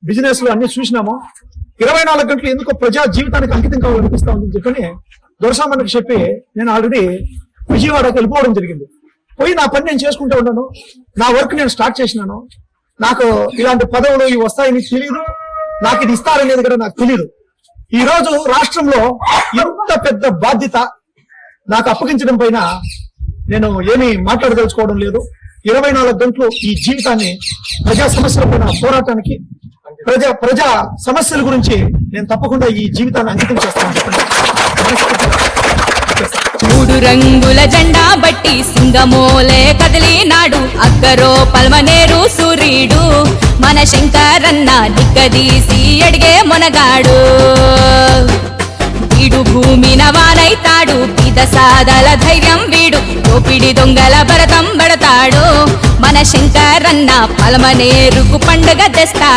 Business లో అన్ని చూసినాము. 24 గంటలు ఎందుకో ప్రజా జీవితానికి అంకితం కావాలనిపిస్తా ఉందని చెప్పని దొరసామన్నకి చెప్పి నేను ఆల్రెడీ విజయవాడకి వెళ్ళిపోవడం జరిగింది. పోయి నా పని నేను చేసుకుంటూ ఉన్నాను. నా వర్క్ నేను స్టార్ట్ చేసినాను. నాకు ఇలాంటి పదవులు ఇవి వస్తాయని తెలియదు, నాకు ఇది ఇస్తారనేది కూడా నాకు తెలియదు. ఈ రోజు రాష్ట్రంలో ఎంత పెద్ద బాధ్యత నాకు అప్పగించడం పైన నేను ఏమీ మాట్లాడదలుచుకోవడం లేదు. 24 గంటలు ఈ జీవితాన్ని ప్రజా సమస్యల పైన పోరాటానికి, ప్రజా సమస్యల గురించి నేను తప్పకుండా ఈ జీవితాన్ని అంకితం చేస్తానని చెప్పండి. 3 రంగుల జెండా బట్టి సింగమోలే కదిలినాడు అగ్గరో పల్మనేరు సూర్యుడు మన శంకరన్న దిక్కదీసి అడిగే మొనగాడు. వీడు భూమిన వానైతాడు, పీత సాదల ధైర్యం వీడు, దోపిడి దొంగల భరతం పడతాడు. మన శంకరన్న పల్మనేరుకు పండుగ తెస్తాడు.